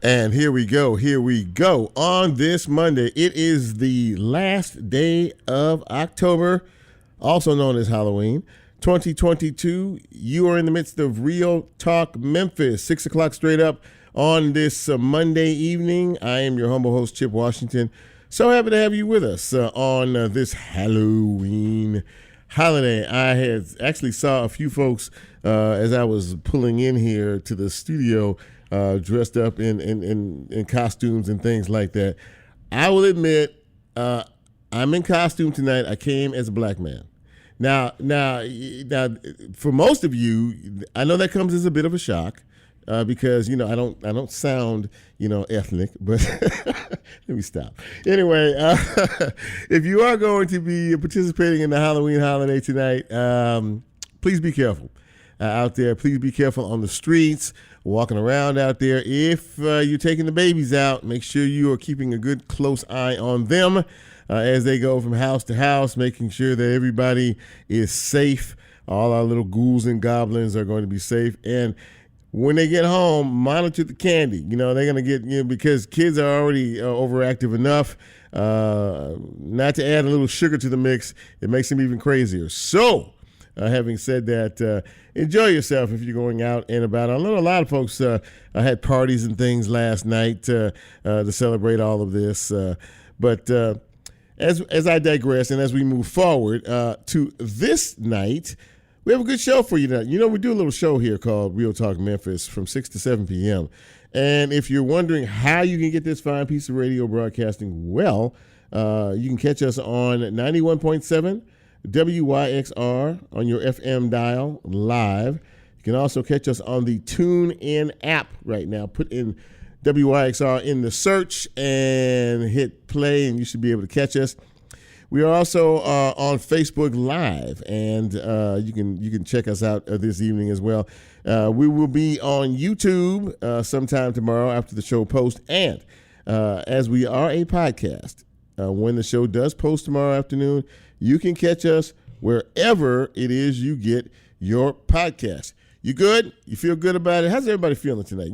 And here we go. On this Monday, it is the last day of October, also known as Halloween, 2022. You are in the midst of Real Talk Memphis, 6 o'clock straight up on this Monday evening. I am your humble host, Chip Washington. So happy to have you with us on this Halloween holiday. I had actually saw a few folks as I was pulling in here to the studio dressed up in costumes and things like that. I will admit, I'm in costume tonight. I came as a black man. Now, for most of you, I know that comes as a bit of a shock because I don't sound ethnic. But let me stop. Anyway, if you are going to be participating in the Halloween holiday tonight, please be careful out there. Please be careful on the streets, walking around out there. If you're taking the babies out, make sure you are keeping a good close eye on them as they go from house to house, making sure that everybody is safe. All our little ghouls and goblins are going to be safe. And when they get home, monitor the candy. They're going to get, because kids are already overactive enough. Not to add a little sugar to the mix, it makes them even crazier. So, having said that, enjoy yourself if you're going out and about. I know a lot of folks had parties and things last night to celebrate all of this. But as I digress and as we move forward to this night, we have a good show for you tonight. We do a little show here called Real Talk Memphis from 6 to 7 p.m. And if you're wondering how you can get this fine piece of radio broadcasting, well, you can catch us on 91.7 WYXR on your FM dial live. You can also catch us on the TuneIn app right now. Put in WYXR in the search and hit play, and you should be able to catch us. We are also on Facebook Live, and you can check us out this evening as well. We will be on YouTube sometime tomorrow after the show post, and as we are a podcast, when the show does post tomorrow afternoon, you can catch us wherever it is you get your podcast. You good? You feel good about it? How's everybody feeling tonight?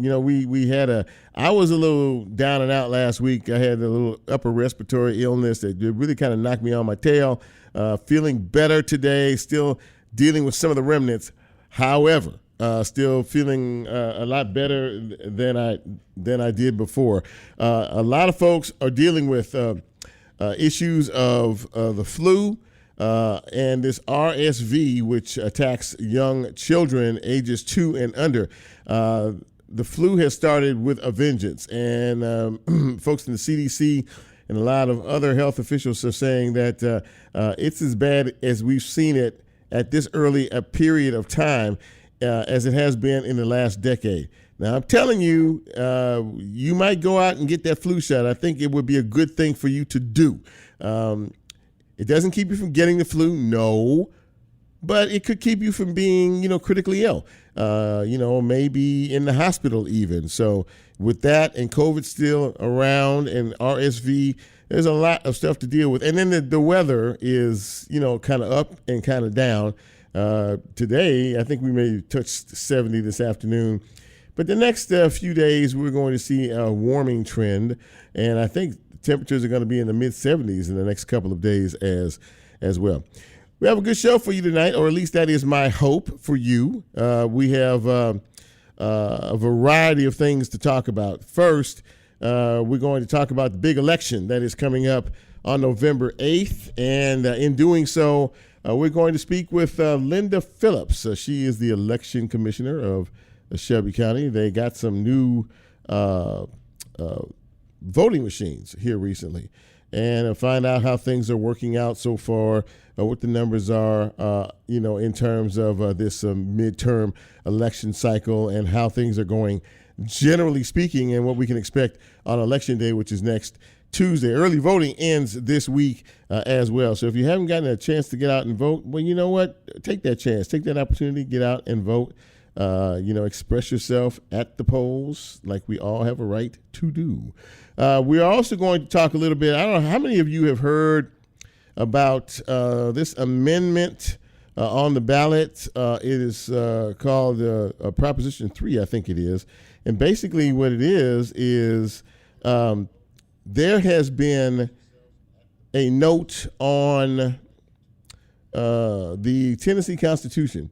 I was a little down and out last week. I had a little upper respiratory illness that really kind of knocked me on my tail. Feeling better today, still dealing with some of the remnants. However, still feeling a lot better than I did before. A lot of folks are dealing with issues of the flu and this RSV, which attacks young children ages 2 and under. The flu has started with a vengeance, and folks in the CDC and a lot of other health officials are saying that it's as bad as we've seen it at this early a period of time as it has been in the last decade. Now, I'm telling you, you might go out and get that flu shot. I think it would be a good thing for you to do. It doesn't keep you from getting the flu, no, but it could keep you from being, critically ill, maybe in the hospital even. So with that and COVID still around and RSV, there's a lot of stuff to deal with. And then the weather is, kind of up and kind of down. Today, I think we may touch 70 this afternoon. But the next few days, we're going to see a warming trend, and I think temperatures are going to be in the mid-70s in the next couple of days as well. We have a good show for you tonight, or at least that is my hope for you. We have a variety of things to talk about. First, we're going to talk about the big election that is coming up on November 8th, and in doing so, we're going to speak with Linda Phillips. She is the election commissioner of Shelby County. They got some new voting machines here recently, and find out how things are working out so far, what the numbers are, in terms of this midterm election cycle and how things are going, generally speaking, and what we can expect on Election Day, which is next Tuesday. Early voting ends this week as well. So if you haven't gotten a chance to get out and vote, well, you know what? Take that chance. Take that opportunity. Get out and vote. Express yourself at the polls like we all have a right to do. We are also going to talk a little bit. I don't know how many of you have heard about this amendment on the ballot. It is called Proposition 3, I think it is. And basically what it is there has been a note on the Tennessee Constitution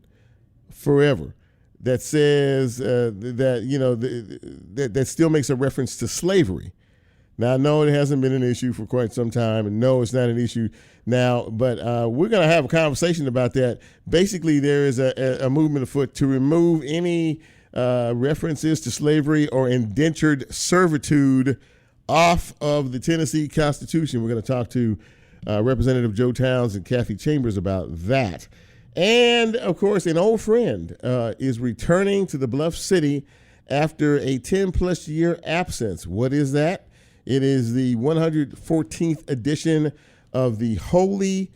forever that says that still makes a reference to slavery. Now, I know it hasn't been an issue for quite some time, and no, it's not an issue now, but we're going to have a conversation about that. Basically, there is a movement afoot to remove any references to slavery or indentured servitude off of the Tennessee Constitution. We're going to talk to Representative Joe Towns and Kathy Chambers about that. And, of course, an old friend is returning to the Bluff City after a 10-plus year absence. What is that? It is the 114th edition of the Holy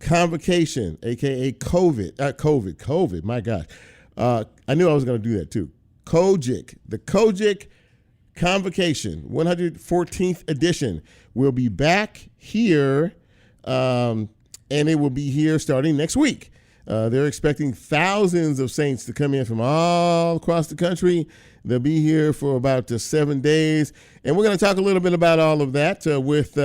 Convocation, a.k.a. COVID, my gosh. I knew I was going to do that, too. COGIC, the COGIC Convocation, 114th edition, will be back here, and it will be here starting next week. They're expecting thousands of saints to come in from all across the country. They'll be here for about 7 days. And we're going to talk a little bit about all of that with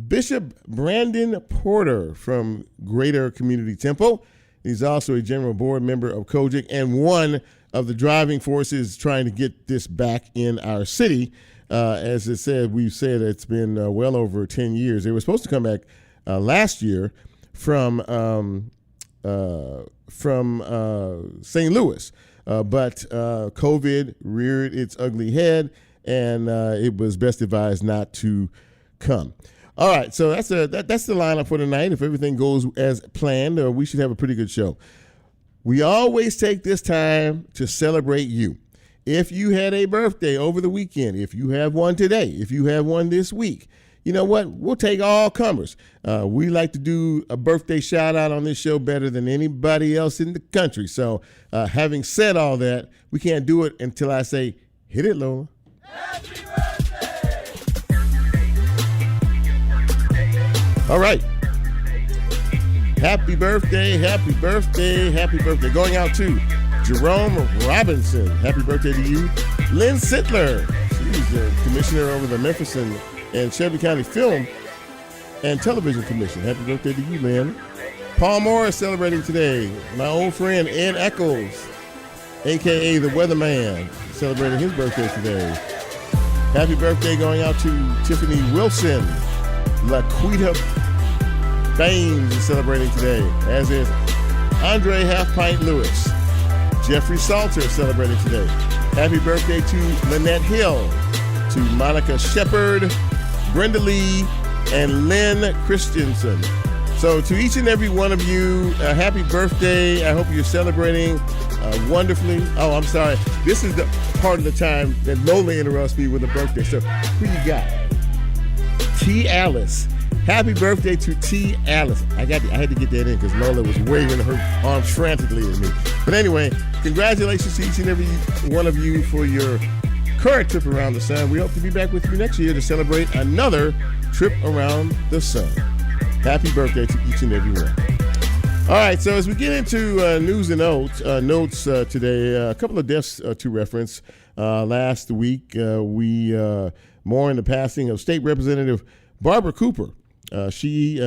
Bishop Brandon Porter from Greater Community Temple. He's also a general board member of COGIC and one of the driving forces trying to get this back in our city. As it said, we've said it's been well over 10 years. They were supposed to come back last year from St. Louis, but COVID reared its ugly head, and it was best advised not to come. All right, so that's the lineup for tonight. If everything goes as planned, we should have a pretty good show. We always take this time to celebrate you. If you had a birthday over the weekend, if you have one today, if you have one this week, you know what? We'll take all comers. We like to do a birthday shout out on this show better than anybody else in the country. So having said all that, we can't do it until I say, hit it, Lola. Happy birthday! All right. Happy birthday, happy birthday, happy birthday. Going out to Jerome Robinson. Happy birthday to you. Lynn Sittler. She's the commissioner over the Memphis and Shelby County Film and Television Commission. Happy birthday to you, Lynn. Paul Morris celebrating today. My old friend Ed Eccles, a.k.a. the Weatherman, celebrating his birthday today. Happy birthday going out to Tiffany Wilson. Laquita Baines is celebrating today, as is Andre Half Pint Lewis. Jeffrey Salter celebrating today. Happy birthday to Lynette Hill, to Monica Shepard, Brenda Lee, and Lynn Christensen. So to each and every one of you, happy birthday. I hope you're celebrating wonderfully. Oh, I'm sorry. This is the part of the time that Lola interrupts me with a birthday. So who you got? T. Alice. Happy birthday to T. Alice. I had to get that in because Lola was waving her arms frantically at me. But anyway, congratulations to each and every one of you for your current trip around the sun. We hope to be back with you next year to celebrate another trip around the sun. Happy birthday to each and every one. All right, so as we get into news and notes today, a couple of deaths to reference. Last week, we mourned the passing of State Representative Barbara Cooper. She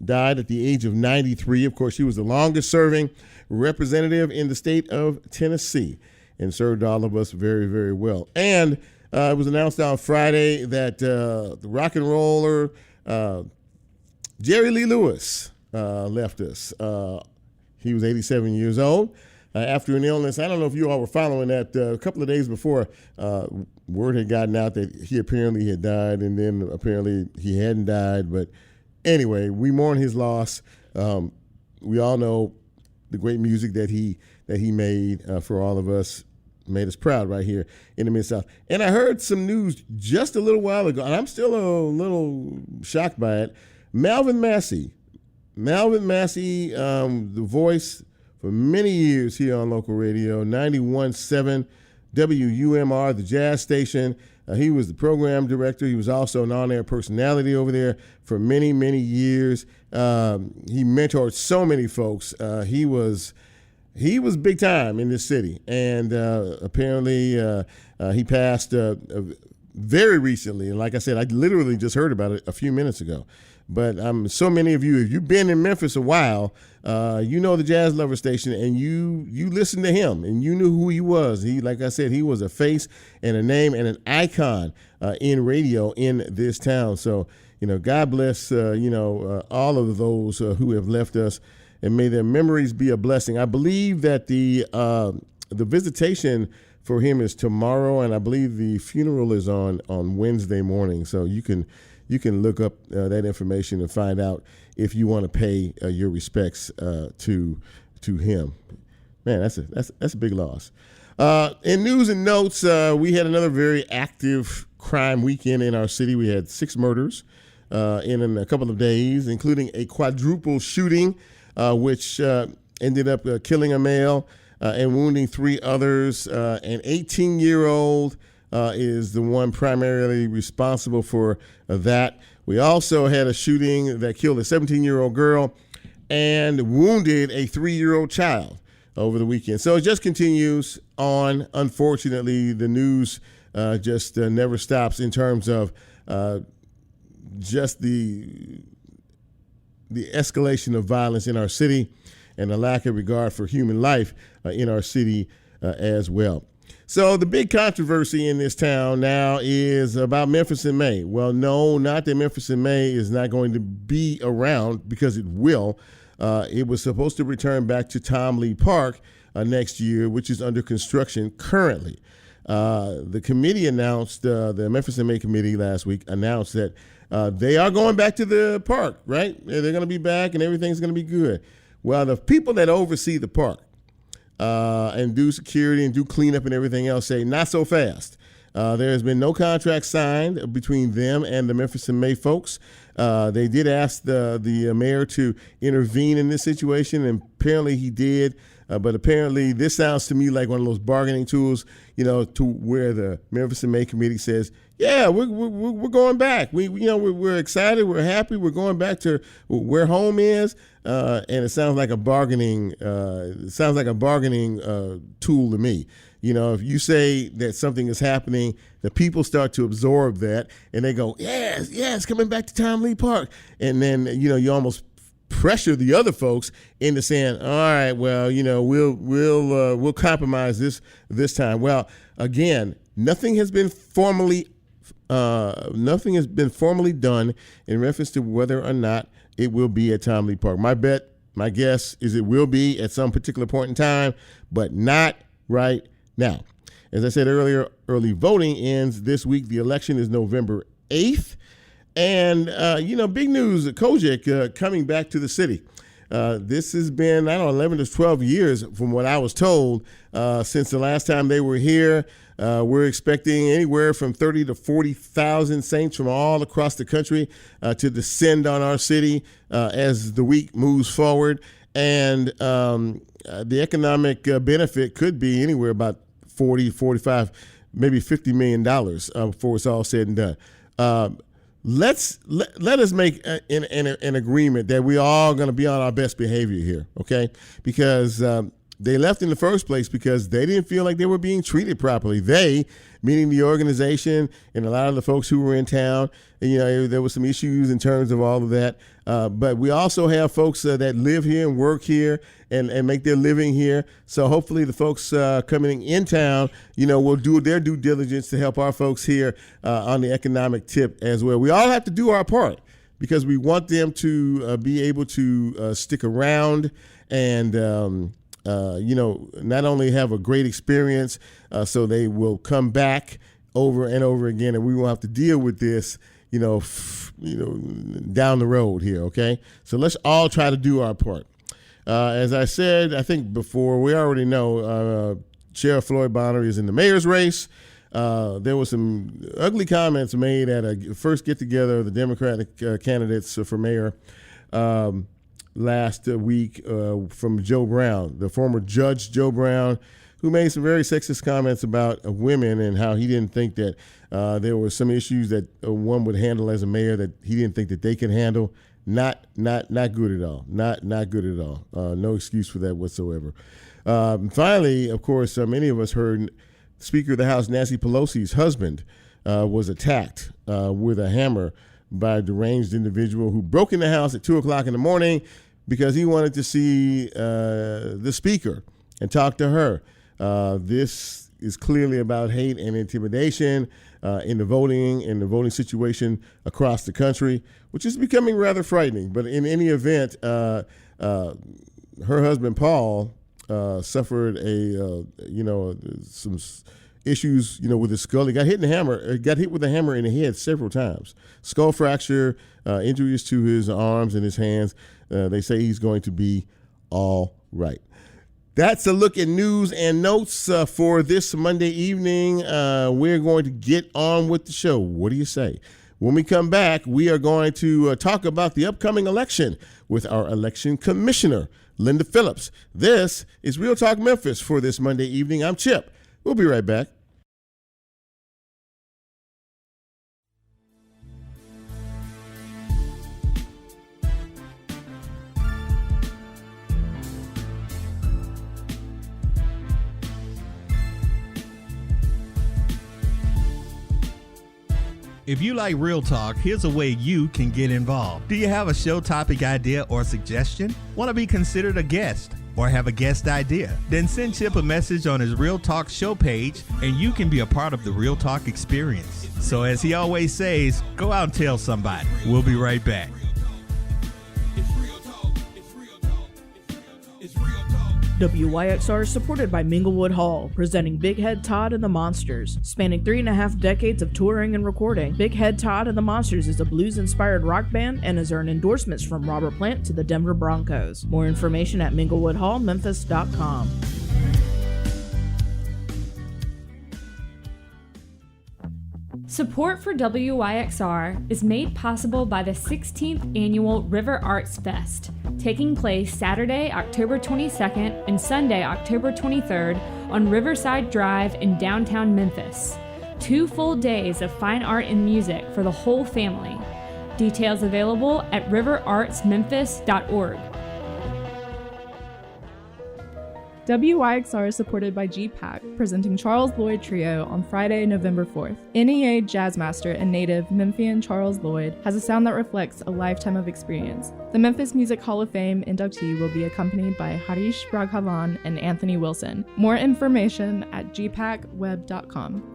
died at the age of 93. Of course, she was the longest serving representative in the state of Tennessee and served all of us very, very well. And it was announced on Friday that the rock and roller Jerry Lee Lewis left us. He was 87 years old after an illness. I don't know if you all were following that. A couple of days before, word had gotten out that he apparently had died, and then apparently he hadn't died. But anyway, we mourn his loss. We all know the great music that he made for all of us, made us proud right here in the Mid-South. And I heard some news just a little while ago, and I'm still a little shocked by it. Melvin Massey, the voice for many years here on local radio, 91.7 WUMR, the jazz station. He was the program director. He was also an on-air personality over there for many, many years. He mentored so many folks. He was he was big time in this city, and apparently he passed very recently. And like I said, I literally just heard about it a few minutes ago. But so many of you, if you've been in Memphis a while, you know the Jazz Lover Station, and you listened to him, and you knew who he was. He, like I said, he was a face and a name and an icon in radio in this town. So, God bless, all of those who have left us, and may their memories be a blessing. I believe that the visitation for him is tomorrow, and I believe the funeral is on Wednesday morning. So you can look up that information and find out if you want to pay your respects to him. Man, that's a big loss. In news and notes, we had another very active crime weekend in our city. We had 6 murders in a couple of days, including a quadruple shooting, which ended up killing a male and wounding 3 others. An 18-year-old is the one primarily responsible for that. We also had a shooting that killed a 17-year-old girl and wounded a 3-year-old child over the weekend. So it just continues on. Unfortunately, the news just never stops in terms of just the escalation of violence in our city and the lack of regard for human life in our city as well. So the big controversy in this town now is about Memphis in May. Well, no, not that Memphis in May is not going to be around, because it will. It was supposed to return back to Tom Lee Park next year, which is under construction currently. The committee announced, the Memphis in May committee last week announced that they are going back to the park, right? They're going to be back and everything's going to be good. Well, the people that oversee the park and do security and do cleanup and everything else say not so fast. There has been no contract signed between them and the Memphis in May folks. They did ask the mayor to intervene in this situation, and apparently he did. But apparently this sounds to me like one of those bargaining tools, to where the Memphis in May committee says, yeah, we're going back. We're excited. We're happy. We're going back to where home is. And it sounds like a bargaining tool to me. If you say that something is happening, the people start to absorb that, and they go, yes, coming back to Tom Lee Park. And then, you almost pressure the other folks into saying, all right, well, we'll compromise this time. Well, again, nothing has been formally done in reference to whether or not it will be at Tom Lee Park. My guess is it will be at some particular point in time, but not right now. As I said earlier, early voting ends this week. The election is November 8th. And, big news, Kojak coming back to the city. This has been, 11 to 12 years from what I was told since the last time they were here. We're expecting anywhere from 30 to 40,000 Saints from all across the country to descend on our city as the week moves forward. And the economic benefit could be anywhere about 40, 45, maybe $50 million before it's all said and done. Let us make an agreement that we all going to be on our best behavior here, okay? Because they left in the first place because they didn't feel like they were being treated properly. They, meaning the organization and a lot of the folks who were in town, and, there were some issues in terms of all of that. But we also have folks that live here and work here and make their living here. So hopefully the folks coming in town, will do their due diligence to help our folks here on the economic tip as well. We all have to do our part because we want them to be able to stick around and, not only have a great experience, so they will come back over and over again, and we won't have to deal with this, down the road here, okay? So let's all try to do our part. As I said, I think before, we already know Sheriff Floyd Bonner is in the mayor's race. There were some ugly comments made at a first get-together of the Democratic candidates for mayor last week from Joe Brown, the former Judge Joe Brown, who made some very sexist comments about women and how he didn't think that there were some issues that one would handle as a mayor that he didn't think that they could handle. Not good at all. Not good at all. No excuse for that whatsoever. Finally, of course, many of us heard Speaker of the House Nancy Pelosi's husband was attacked with a hammer by a deranged individual who broke in the house at 2 o'clock in the morning because he wanted to see the speaker and talk to her. This is clearly about hate and intimidation in the voting situation across the country, which is becoming rather frightening. But in any event, her husband Paul suffered some issues, with his skull. He got hit with a hammer in the head several times. Skull fracture, injuries to his arms and his hands. They say he's going to be all right. That's a look at news and notes for this Monday evening. We're going to get on with the show. What do you say? When we come back, we are going to talk about the upcoming election with our election commissioner, Linda Phillips. This is Real Talk Memphis for this Monday evening. I'm Chip. We'll be right back. If you like Real Talk, here's a way you can get involved. Do you have a show topic idea or suggestion? Want to be considered a guest or have a guest idea? Then send Chip a message on his Real Talk show page and you can be a part of the Real Talk experience. So as he always says, go out and tell somebody. We'll be right back. WYXR is supported by Minglewood Hall, presenting Big Head Todd and the Monsters. Spanning 3.5 decades of touring and recording, Big Head Todd and the Monsters is a blues-inspired rock band and has earned endorsements from Robert Plant to the Denver Broncos. More information at minglewoodhallmemphis.com. Support for WYXR is made possible by the 16th Annual River Arts Fest, taking place Saturday, October 22nd and Sunday, October 23rd on Riverside Drive in downtown Memphis. 2 full days of fine art and music for the whole family. Details available at riverartsmemphis.org. WYXR is supported by GPAC, presenting Charles Lloyd Trio on Friday, November 4th. NEA Jazzmaster and native Memphian Charles Lloyd has a sound that reflects a lifetime of experience. The Memphis Music Hall of Fame inductee will be accompanied by Harish Raghavan and Anthony Wilson. More information at gpacweb.com.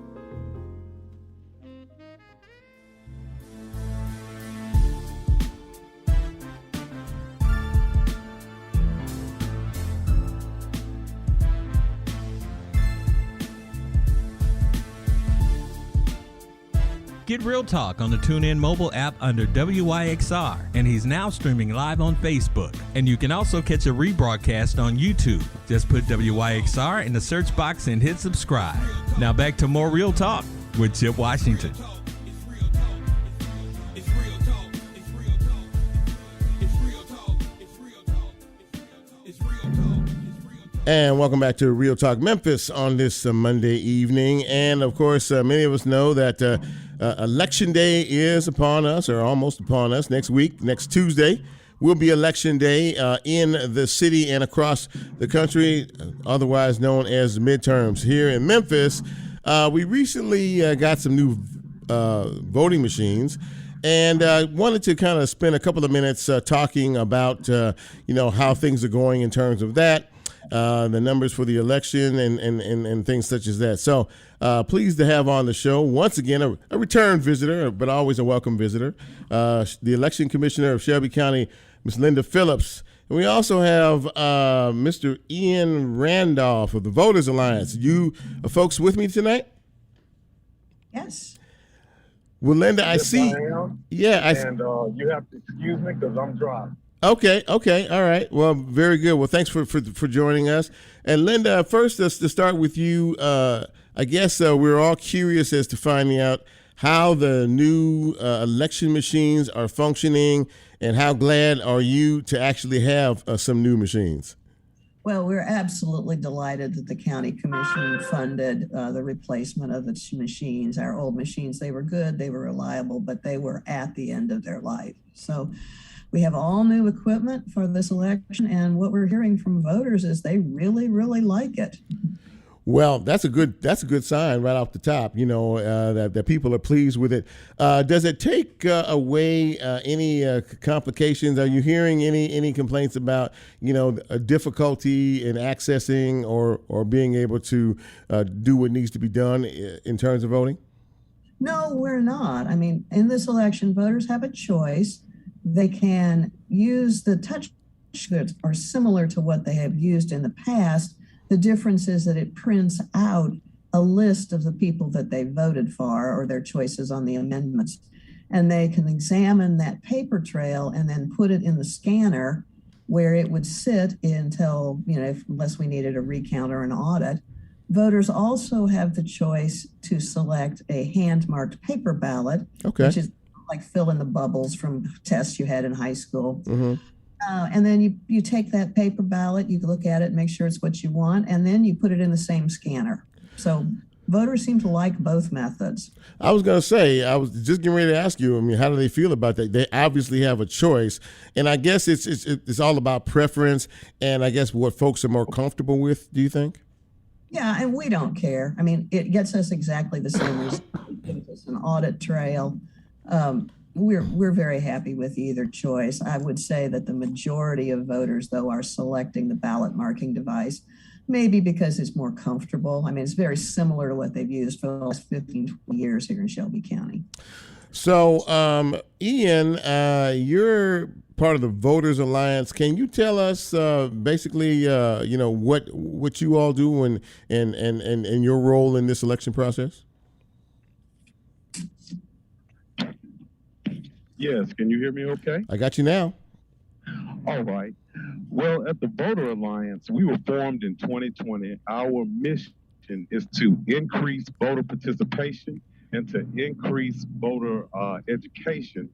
Get Real Talk on the TuneIn mobile app under WYXR, and he's now streaming live on Facebook. And you can also catch a rebroadcast on YouTube. Just put WYXR in the search box and hit subscribe. Now back to more Real Talk with Chip Washington. And welcome back to Real Talk Memphis on this Monday evening. And of course, many of us know that Election Day is upon us, or almost upon us. Next week, next Tuesday, will be Election Day in the city and across the country, otherwise known as midterms. Here in Memphis, we recently got some new voting machines. And I wanted to kind of spend a couple of minutes talking about, how things are going in terms of that. The numbers for the election and things such as that. So pleased to have on the show, once again, a return visitor, but always a welcome visitor, the election commissioner of Shelby County, Ms. Linda Phillips. And we also have Mr. Ian Randolph of the Voters Alliance. You folks with me tonight? Yes. Well, Linda, I see. Yeah, and you have to excuse me because I'm driving. Okay, all right. Well, very good. Well, thanks for joining us. And Linda, first, to start with you, I guess we're all curious as to finding out how the new election machines are functioning, and how glad are you to actually have some new machines? Well, we're absolutely delighted that the county commission funded the replacement of the machines. Our old machines, they were good, they were reliable, but they were at the end of their life. So we have all new equipment for this election, and what we're hearing from voters is they really, really like it. Well, that's a good sign right off the top. That people are pleased with it. Does it take away any complications? Are you hearing any complaints about a difficulty in accessing or being able to do what needs to be done in terms of voting? No, we're not. I mean, in this election, voters have a choice. They can use the touch that are similar to what they have used in the past. The difference is that it prints out a list of the people that they voted for or their choices on the amendments. And they can examine that paper trail and then put it in the scanner where it would sit until, unless we needed a recount or an audit. Voters also have the choice to select a hand-marked paper ballot, which is like fill in the bubbles from tests you had in high school. Mm-hmm. And then you take that paper ballot, you look at it, make sure it's what you want, and then you put it in the same scanner. So voters seem to like both methods. I was going to say, I was just getting ready to ask you, how do they feel about that? They obviously have a choice, and I guess it's all about preference, and I guess what folks are more comfortable with, do you think? Yeah, and we don't care. I mean, it gets us exactly the same result. It gives us an audit trail. We're very happy with either choice. I would say that the majority of voters, though, are selecting the ballot marking device, maybe because it's more comfortable. I mean, it's very similar to what they've used for the last 15, 20 years here in Shelby County. So, Ian, you're part of the Voters Alliance. Can you tell us basically, what you all do and your role in this election process? Yes, can you hear me okay? I got you now. All right. Well, at the Voter Alliance, we were formed in 2020. Our mission is to increase voter participation and to increase voter education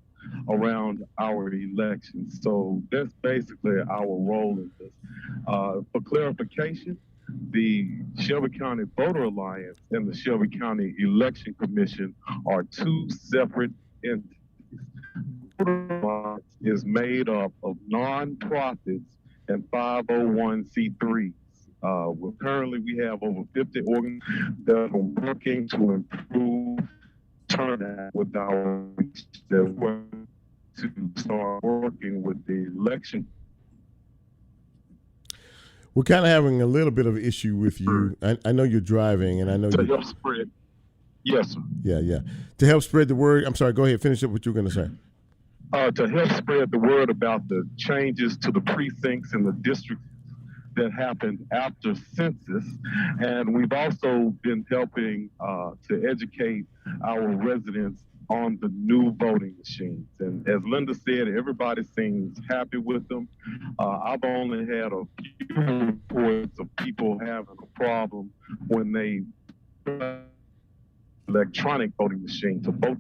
around our elections. So that's basically our role in this. For clarification, the Shelby County Voter Alliance and the Shelby County Election Commission are two separate entities. Is made up of nonprofits and 501c3s. Currently, we have over 50 organizations that are working to improve turnout with our to start working with the election. We're kind of having a little bit of an issue with you. I know you're driving, and I know to help spread. Yes, sir. Yeah. To help spread the word. I'm sorry. Go ahead. Finish up what you were going to say. To help spread the word about the changes to the precincts and the districts that happened after census. And we've also been helping to educate our residents on the new voting machines. And as Linda said, everybody seems happy with them. I've only had a few reports of people having a problem when they electronic voting machine to vote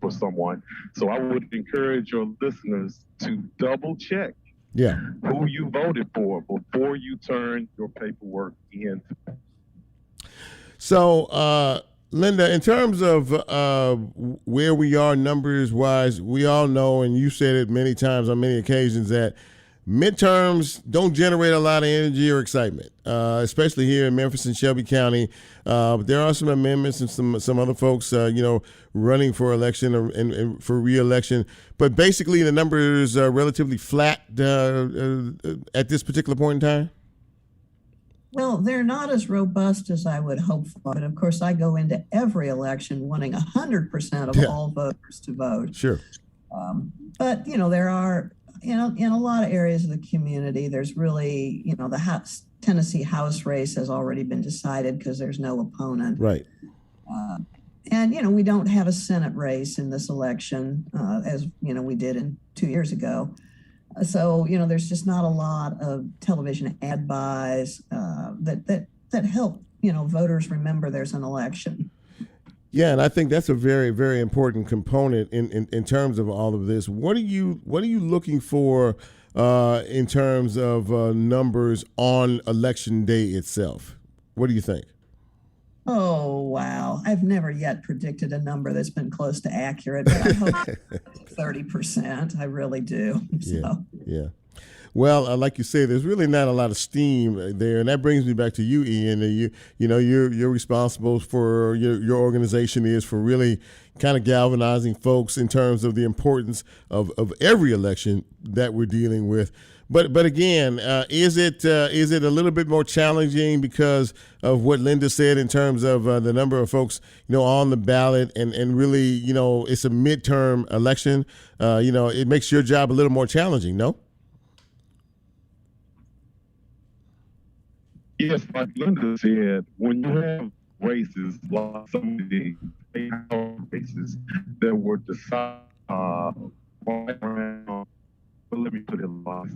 for someone. So I would encourage your listeners to double check who you voted for before you turn your paperwork in. So, Linda, in terms of where we are numbers wise, we all know, and you said it many times on many occasions, that midterms don't generate a lot of energy or excitement, especially here in Memphis and Shelby County. There are some amendments and some other folks, running for election and for re-election. But basically, the numbers are relatively flat at this particular point in time. Well, they're not as robust as I would hope for. But of course, I go into every election wanting 100% of all voters to vote. Sure. But, there are, in a lot of areas of the community, there's really, the Tennessee House race has already been decided because there's no opponent. Right. And, we don't have a Senate race in this election as, we did 2 years ago. So, there's just not a lot of television ad buys that help, voters remember there's an election. Yeah, and I think that's a very, very important component in terms of all of this. What are you looking for in terms of numbers on election day itself? What do you think? Oh, wow. I've never yet predicted a number that's been close to accurate, but I hope 30%. I really do. Yeah, So. yeah. Well, like you say, there's really not a lot of steam there, and that brings me back to you, Ian. You're responsible for your organization is for really kind of galvanizing folks in terms of the importance of every election that we're dealing with. But again, is it a little bit more challenging because of what Linda said in terms of the number of folks on the ballot and really it's a midterm election? It makes your job a little more challenging, no? Yes, like Linda said, when you have races like some of the races that were decided right around, let me put it like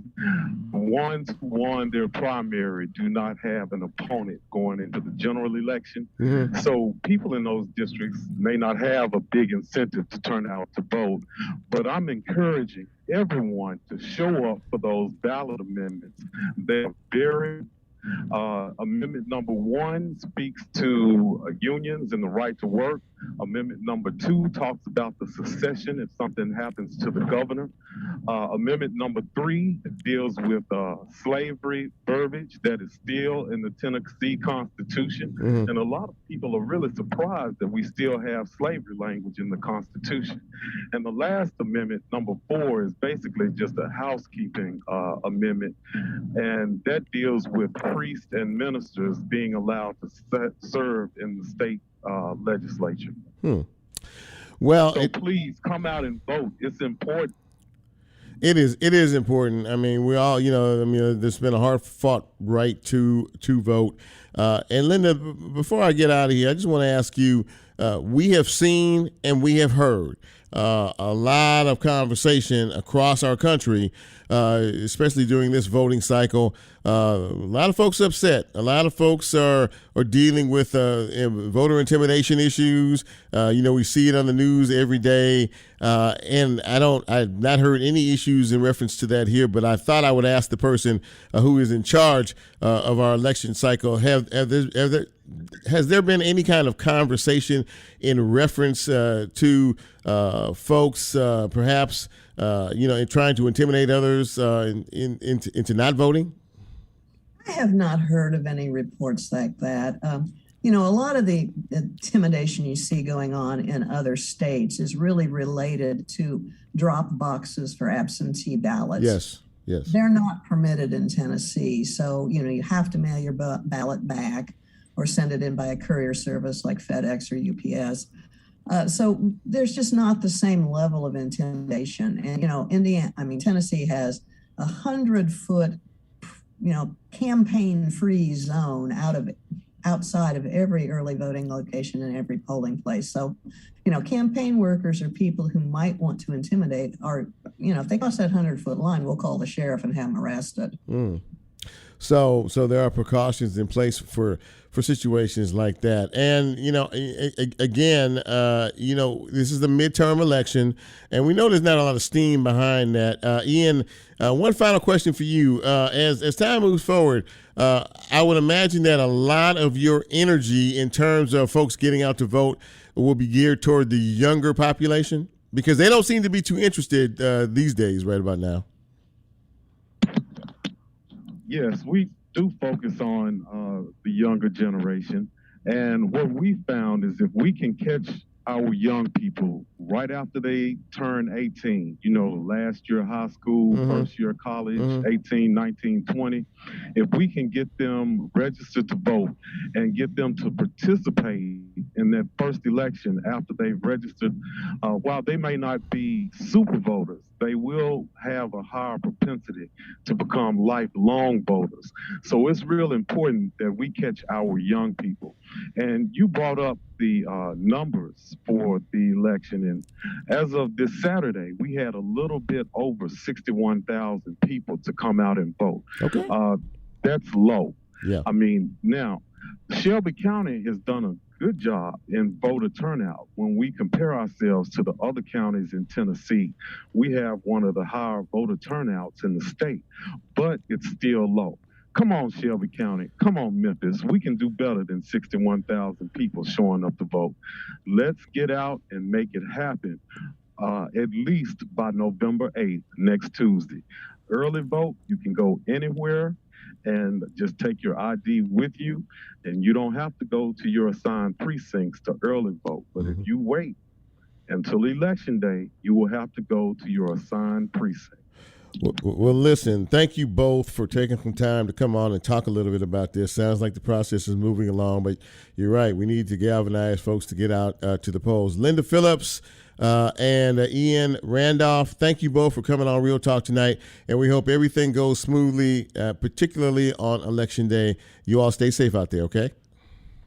the ones who won their primary do not have an opponent going into the general election. Mm-hmm. So people in those districts may not have a big incentive to turn out to vote. But I'm encouraging everyone to show up for those ballot amendments. They're very Amendment number 1 speaks to unions and the right to work. Amendment number 2 talks about the secession if something happens to the governor. Amendment number 3 deals with slavery verbiage that is still in the Tennessee Constitution. Mm-hmm. And a lot of people are really surprised that we still have slavery language in the Constitution. And the last amendment, number 4, is basically just a housekeeping amendment. And that deals with priests and ministers being allowed to serve in the state legislature. Well, so please come out and vote. It's important. It is important. I mean, we all, there's been a hard-fought right to vote. And Linda, before I get out of here, I just want to ask you, we have seen and we have heard a lot of conversation across our country, especially during this voting cycle. A lot of folks upset. A lot of folks are dealing with voter intimidation issues. We see it on the news every day. And I've not heard any issues in reference to that here, but I thought I would ask the person who is in charge of our election cycle, has there been any kind of conversation in reference to folks perhaps in trying to intimidate others into not voting? I have not heard of any reports like that. A lot of the intimidation you see going on in other states is really related to drop boxes for absentee ballots. Yes. They're not permitted in Tennessee. So, you have to mail your ballot back or send it in by a courier service like FedEx or UPS. So there's just not the same level of intimidation. And, Tennessee has 100-foot, campaign-free zone outside of every early voting location and every polling place. So, campaign workers or people who might want to intimidate are, if they cross that 100-foot line, we'll call the sheriff and have them arrested. So there are precautions in place for situations like that. And, again, this is the midterm election, and we know there's not a lot of steam behind that. Ian, one final question for you. As time moves forward, I would imagine that a lot of your energy in terms of folks getting out to vote will be geared toward the younger population, because they don't seem to be too interested these days right about now. Yes, we do focus on the younger generation. And what we found is if we can catch our young people right after they turn 18, last year of high school, first year of college, 18, 19, 20, if we can get them registered to vote and get them to participate in that first election after they've registered, while they may not be super voters, they will have a higher propensity to become lifelong voters. So it's real important that we catch our young people. And you brought up the numbers for the election. And as of this Saturday, we had a little bit over 61,000 people to come out and vote. Okay. That's low. Yeah. Now, Shelby County has done a good job in voter turnout. When we compare ourselves to the other counties in Tennessee, we have one of the higher voter turnouts in the state, but it's still low. Come on, Shelby County. Come on, Memphis. We can do better than 61,000 people showing up to vote. Let's get out and make it happen, at least by November 8th, next Tuesday. Early vote, you can go anywhere and just take your ID with you, and you don't have to go to your assigned precincts to early vote. But if you wait until Election Day, you will have to go to your assigned precinct. Well, listen, thank you both for taking some time to come on and talk a little bit about this. Sounds like the process is moving along, but you're right. We need to galvanize folks to get out to the polls. Linda Phillips and Ian Randolph, thank you both for coming on Real Talk tonight, and we hope everything goes smoothly, particularly on Election Day. You all stay safe out there, okay?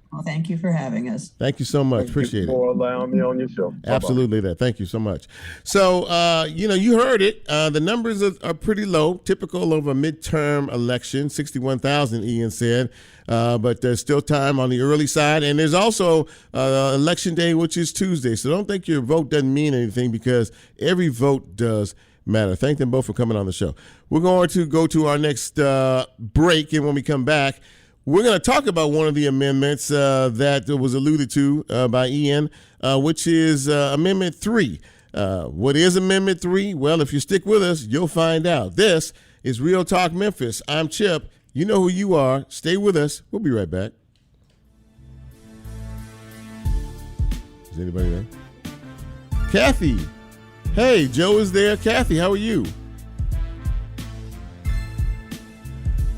Well, thank you for having us. Thank you so much. Appreciate it. For allowing me on your show. Absolutely. That. Thank you so much. So, you heard it. The numbers are pretty low, typical of a midterm election, 61,000, Ian said. But there's still time on the early side. And there's also Election Day, which is Tuesday. So don't think your vote doesn't mean anything, because every vote does matter. Thank them both for coming on the show. We're going to go to our next break. And when we come back, we're going to talk about one of the amendments that was alluded to by Ian, which is Amendment 3. What is Amendment 3? Well, if you stick with us, you'll find out. This is Real Talk Memphis. I'm Chip. You know who you are. Stay with us. We'll be right back. Is anybody there? Kathy. Hey, Joe is there. Kathy, how are you?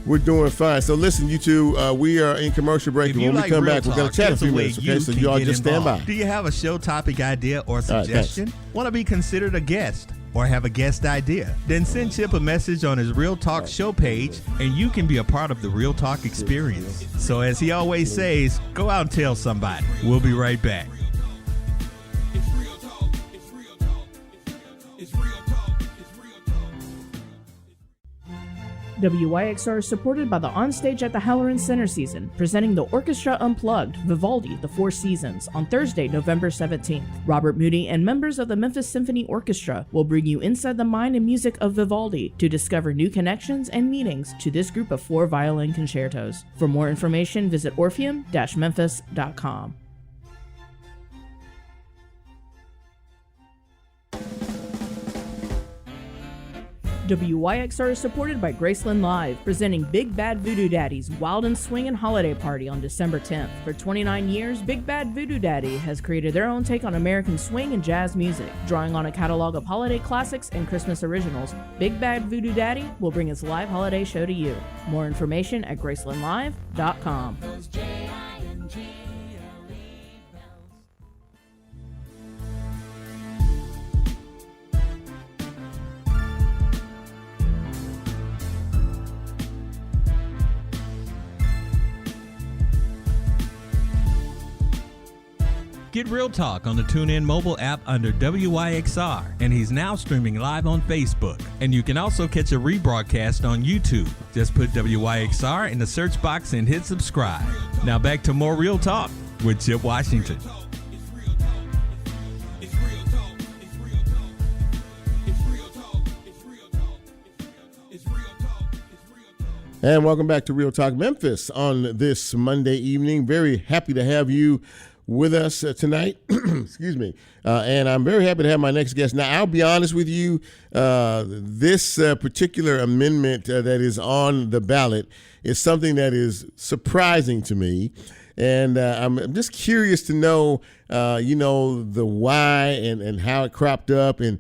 We're doing fine. So listen, you two, we are in commercial break. And when we come back, we're going to chat a few minutes, okay? So you all just stand by. Do you have a show topic idea or suggestion? Want to be considered a guest or have a guest idea? Then send Chip a message on his Real Talk show page, and you can be a part of the Real Talk experience. So as he always says, go out and tell somebody. We'll be right back. WYXR is supported by the Onstage at the Halloran Center season, presenting the Orchestra Unplugged, Vivaldi, The Four Seasons, on Thursday, November 17th. Robert Moody and members of the Memphis Symphony Orchestra will bring you inside the mind and music of Vivaldi to discover new connections and meanings to this group of 4 violin concertos. For more information, visit orpheum-memphis.com. WYXR is supported by Graceland Live, presenting Big Bad Voodoo Daddy's Wild and Swingin' Holiday Party on December 10th. For 29 years, Big Bad Voodoo Daddy has created their own take on American swing and jazz music. Drawing on a catalog of holiday classics and Christmas originals, Big Bad Voodoo Daddy will bring its live holiday show to you. More information at gracelandlive.com. Get Real Talk on the TuneIn mobile app under WYXR, and he's now streaming live on Facebook. And you can also catch a rebroadcast on YouTube. Just put WYXR in the search box and hit subscribe. Now back to more Real Talk with Chip Washington. And welcome back to Real Talk Memphis on this Monday evening. Very happy to have you with us tonight. Excuse me. And I'm very happy to have my next guest. Now, I'll be honest with you, this particular amendment that is on the ballot is something that is surprising to me. And I'm just curious to know, the why and how it cropped up and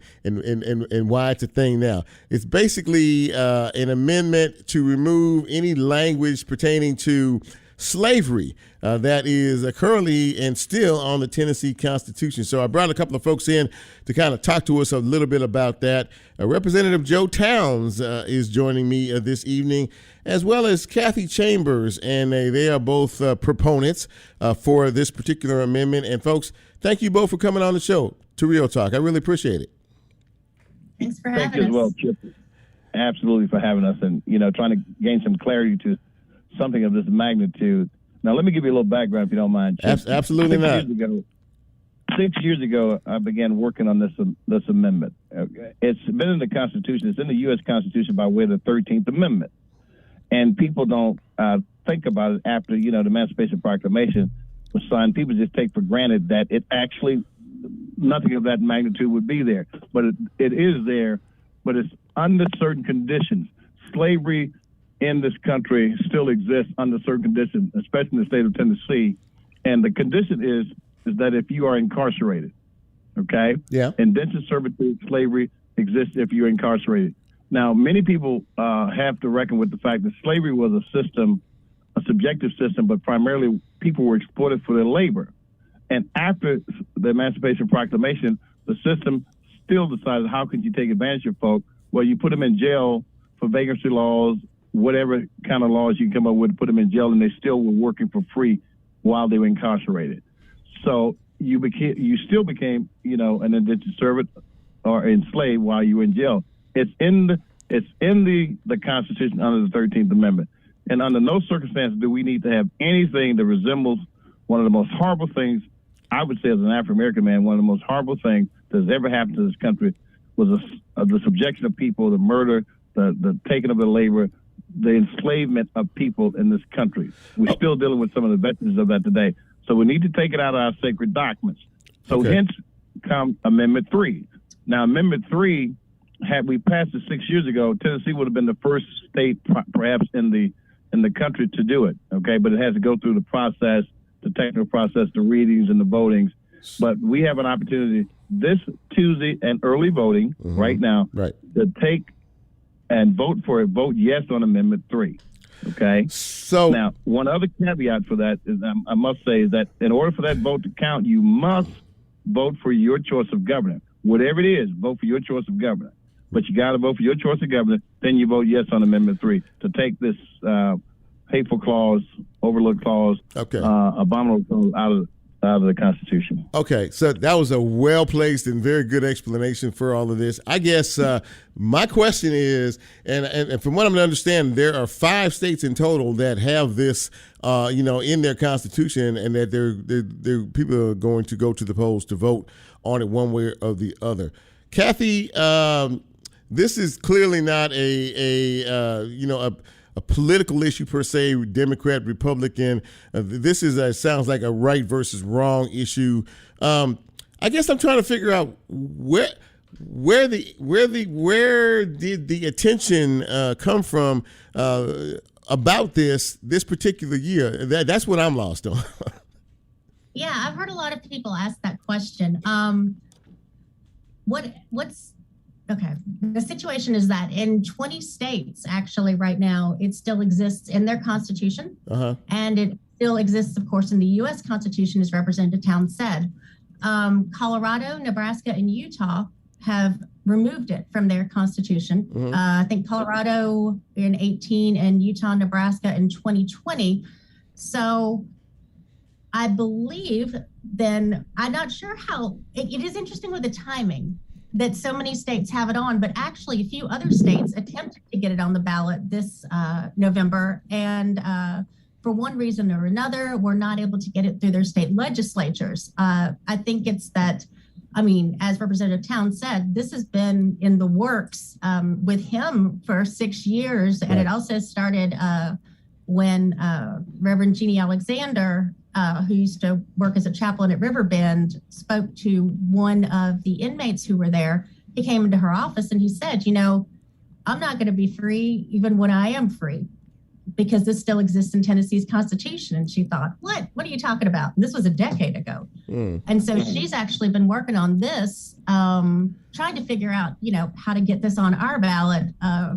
why it's a thing now. It's basically an amendment to remove any language pertaining to slavery that is currently and still on the Tennessee Constitution. So I brought a couple of folks in to kind of talk to us a little bit about that. Representative Joe Towns is joining me this evening, as well as Kathy Chambers, and they are both proponents for this particular amendment. And folks, thank you both for coming on the show to Real Talk. I really appreciate it. Thanks for having us. Thank you as well, Chip. Absolutely for having us, and trying to gain some clarity to something of this magnitude. Now, let me give you a little background, if you don't mind, Chip. Absolutely not. 6 years ago, I began working on this amendment. It's been in the Constitution. It's in the U.S. Constitution by way of the 13th Amendment. and people don't think about it after, the Emancipation Proclamation was signed. People just take for granted that it actually, nothing of that magnitude would be there. But it is there, but it's under certain conditions. Slavery in this country still exists under certain conditions, especially in the state of Tennessee. And the condition is that if you are incarcerated, okay? Yeah. Indentured servitude, slavery exists if you're incarcerated. Now, many people have to reckon with the fact that slavery was a system, a subjective system, but primarily people were exploited for their labor. And after the Emancipation Proclamation, the system still decided how could you take advantage of folk? Well, you put them in jail for vagrancy laws, whatever kind of laws you can come up with, put them in jail, and they still were working for free while they were incarcerated. So you still became, an indentured servant or enslaved while you were in jail. It's in the Constitution under the 13th Amendment. And under no circumstances do we need to have anything that resembles one of the most horrible things, I would say as an African-American man, one of the most horrible things that's ever happened to this country was the subjection of people, the murder, the taking of their labor, the enslavement of people in this country. We're still dealing with some of the vestiges of that today. So we need to take it out of our sacred documents. So hence come Amendment 3. Now, Amendment 3, had we passed it 6 years ago, Tennessee would have been the first state perhaps in the country to do it, okay? But it has to go through the process, the technical process, the readings and the votings. But we have an opportunity this Tuesday and early voting right now to take and vote yes on Amendment 3, okay? So now, one other caveat for that is I must say is that in order for that vote to count, you must vote for your choice of governor. Whatever it is, vote for your choice of governor. But you got to vote for your choice of governor, then you vote yes on Amendment 3 to take this hateful clause, overlooked clause, abominable clause out of the Constitution. Okay, so that was a well-placed and very good explanation for all of this. I guess my question is, and from what I'm understanding, there are 5 states in total that have this, in their Constitution, and that they're people are going to go to the polls to vote on it one way or the other. Kathy, this is clearly not a political issue per se, Democrat, Republican. This is sounds like a right versus wrong issue. I guess I'm trying to figure out where did the attention come from about this particular year? That's what I'm lost on. Yeah, I've heard a lot of people ask that question. What's okay? The situation is that in 20 states, actually, right now, it still exists in their constitution, and it still exists, of course, in the U.S. Constitution, as Representative Towns said. Colorado, Nebraska, and Utah have removed it from their constitution. I think Colorado in 2018 and Utah, Nebraska in 2020. So I believe then, I'm not sure how, it is interesting with the timing that so many states have it on, but actually a few other states attempted to get it on the ballot this November. And for one reason or another, were not able to get it through their state legislatures. I think it's that, as Representative Towns said, this has been in the works with him for 6 years. And it also started when Reverend Jeannie Alexander, who used to work as a chaplain at Riverbend, spoke to one of the inmates who were there. He came into her office and he said, I'm not going to be free even when I am free, because this still exists in Tennessee's Constitution. And she thought, what are you talking about? And this was a decade ago. And so she's actually been working on this, trying to figure out, how to get this on our ballot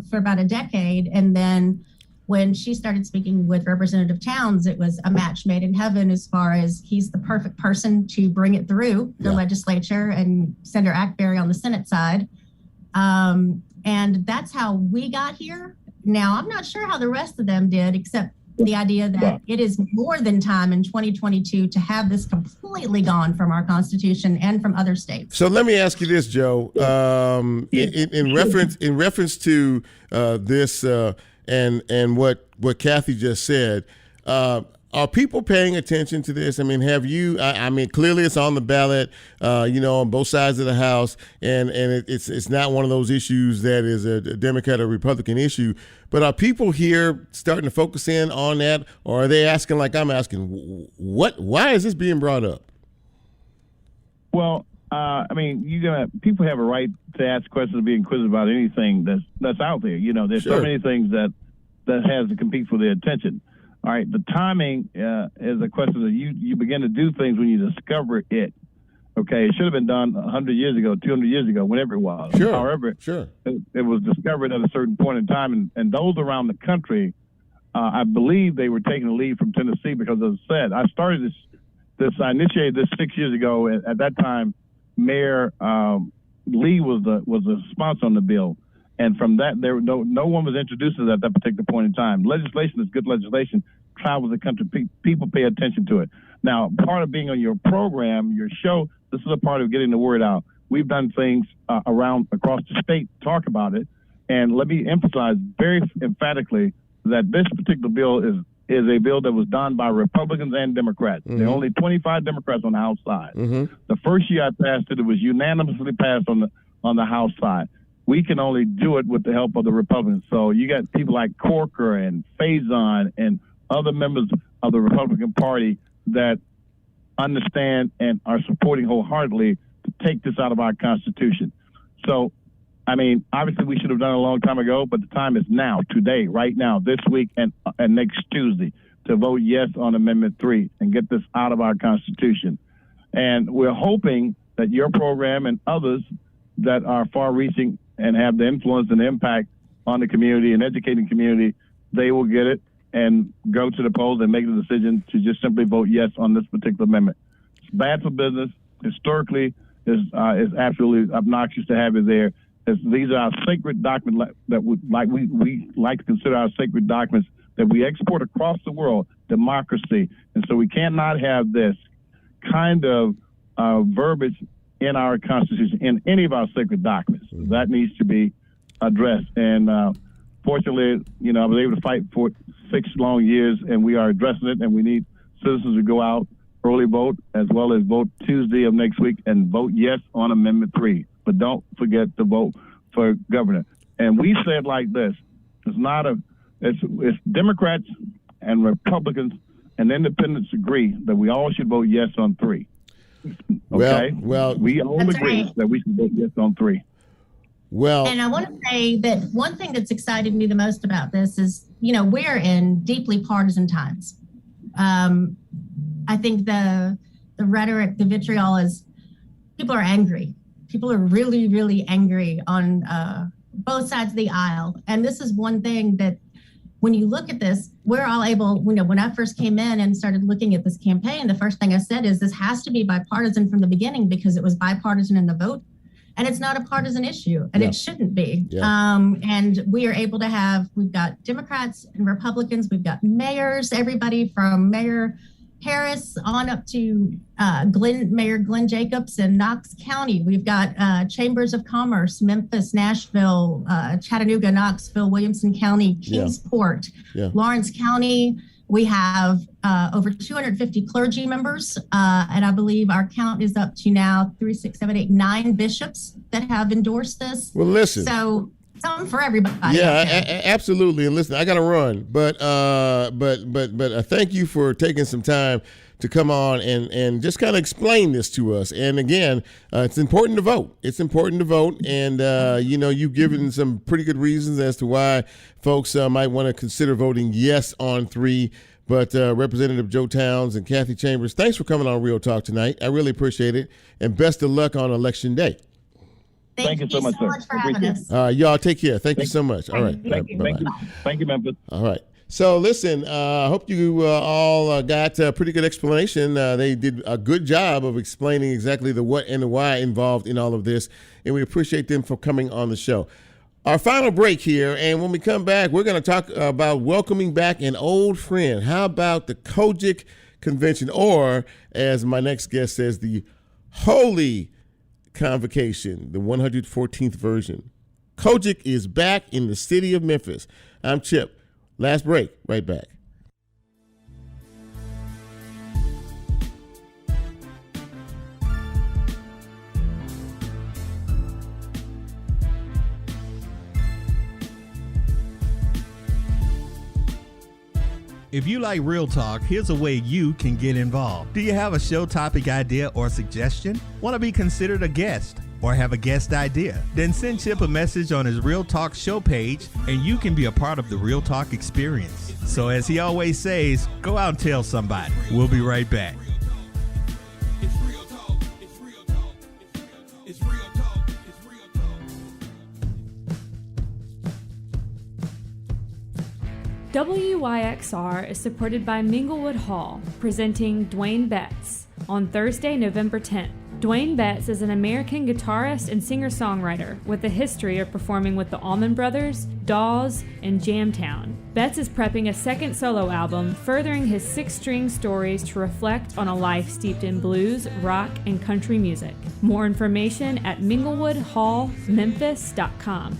for about a decade. And then when she started speaking with Representative Towns, it was a match made in heaven as far as he's the perfect person to bring it through the legislature, and Senator Ackberry on the Senate side. And that's how we got here. Now, I'm not sure how the rest of them did, except the idea that it is more than time in 2022 to have this completely gone from our Constitution and from other states. So let me ask you this, Joe. In reference to this and what Kathy just said, Are people paying attention to this? I mean, have you? I mean, clearly it's on the ballot, on both sides of the House, and it's not one of those issues that is a Democrat or Republican issue. But are people here starting to focus in on that, or are they asking, like I'm asking, why is this being brought up? Well, I mean, people have a right to ask questions and be inquisitive about anything that's out there. There's so many things that has to compete for their attention. All right, the timing is a question that you begin to do things when you discover it. Okay, it should have been done 100 years ago, 200 years ago, whenever it was. Sure. However, it was discovered at a certain point in time, and those around the country, I believe they were taking a lead from Tennessee because, as I said, I initiated this 6 years ago. At that time, Mayor Lee was the sponsor on the bill. And from that, no one was introduced to that at that particular point in time. Legislation is good legislation, travels the country. People pay attention to it. Now, part of being on your program, your show, this is a part of getting the word out. We've done things across the state to talk about it. And let me emphasize very emphatically that this particular bill is a bill that was done by Republicans and Democrats. There are only 25 Democrats on the House side. The first year I passed it was unanimously passed on the House side. We can only do it with the help of the Republicans. So you got people like Corker and Faison and other members of the Republican Party that understand and are supporting wholeheartedly to take this out of our Constitution. So, I mean, obviously we should have done it a long time ago, but the time is now, today, right now, this week and next Tuesday to vote yes on Amendment 3 and get this out of our Constitution. And we're hoping that your program and others that are far-reaching and have the influence and impact on the community and educating community, they will get it and go to the polls and make the decision to just simply vote yes on this particular amendment. It's bad for business. Historically, is absolutely obnoxious to have it there. These are our sacred documents that we like to consider our sacred documents that we export across the world, democracy. And so we cannot have this kind of verbiage in our Constitution, in any of our sacred documents. That needs to be addressed. And fortunately, I was able to fight for 6 long years, and we are addressing it, and we need citizens to go out, early vote, as well as vote Tuesday of next week, and vote yes on Amendment 3. But don't forget to vote for governor. And we said like this, it's Democrats and Republicans and independents agree that we all should vote yes on 3. Okay. Well, we all agree that we should vote yes on 3. Well, and I want to say that one thing that's excited me the most about this is, we're in deeply partisan times. I think the rhetoric, the vitriol is people are angry. People are really, really angry on both sides of the aisle. And this is one thing that when you look at this, we're all able, when I first came in and started looking at this campaign, the first thing I said is this has to be bipartisan from the beginning because it was bipartisan in the vote. And it's not a partisan issue, and it shouldn't be. And we are able to we've got Democrats and Republicans, we've got mayors, everybody from Mayor Harris on up to Mayor Glenn Jacobs in Knox County. We've got chambers of commerce, Memphis, Nashville, Chattanooga, Knoxville, Williamson County, Kingsport, Lawrence County. We have over 250 clergy members, and I believe our count is up to now 3, 6, 7, 8, 9 bishops that have endorsed this. Well, listen. So something for everybody. Yeah, absolutely. And listen, I got to run, but thank you for taking some time to come on and just kind of explain this to us. And again, it's important to vote. It's important to vote. And, you've given some pretty good reasons as to why folks might want to consider voting yes on 3. But Representative Joe Towns and Kathy Chambers, thanks for coming on Real Talk tonight. I really appreciate it. And best of luck on Election Day. Thank you so much for having us. All right, y'all take care. Thank you so much. All right. Thank you, Memphis. All right. So listen, I hope you all got a pretty good explanation. They did a good job of explaining exactly the what and the why involved in all of this, and we appreciate them for coming on the show. Our final break here, and when we come back, we're going to talk about welcoming back an old friend. How about the Kojic Convention, or as my next guest says, the Holy Convocation, the 114th version. Kojic is back in the city of Memphis. I'm Chip. Last break, right back. If you like Real Talk, here's a way you can get involved. Do you have a show topic idea or suggestion? Want to be considered a guest or have a guest idea? Then send Chip a message on his Real Talk show page and you can be a part of the Real Talk experience. So as he always says, go out and tell somebody. We'll be right back. WYXR is supported by Minglewood Hall, presenting Dwayne Betts on Thursday, November 10th. Dwayne Betts is an American guitarist and singer-songwriter with a history of performing with the Allman Brothers, Dawes, and Jamtown. Betts is prepping a second solo album, furthering his six-string stories to reflect on a life steeped in blues, rock, and country music. More information at minglewoodhallmemphis.com.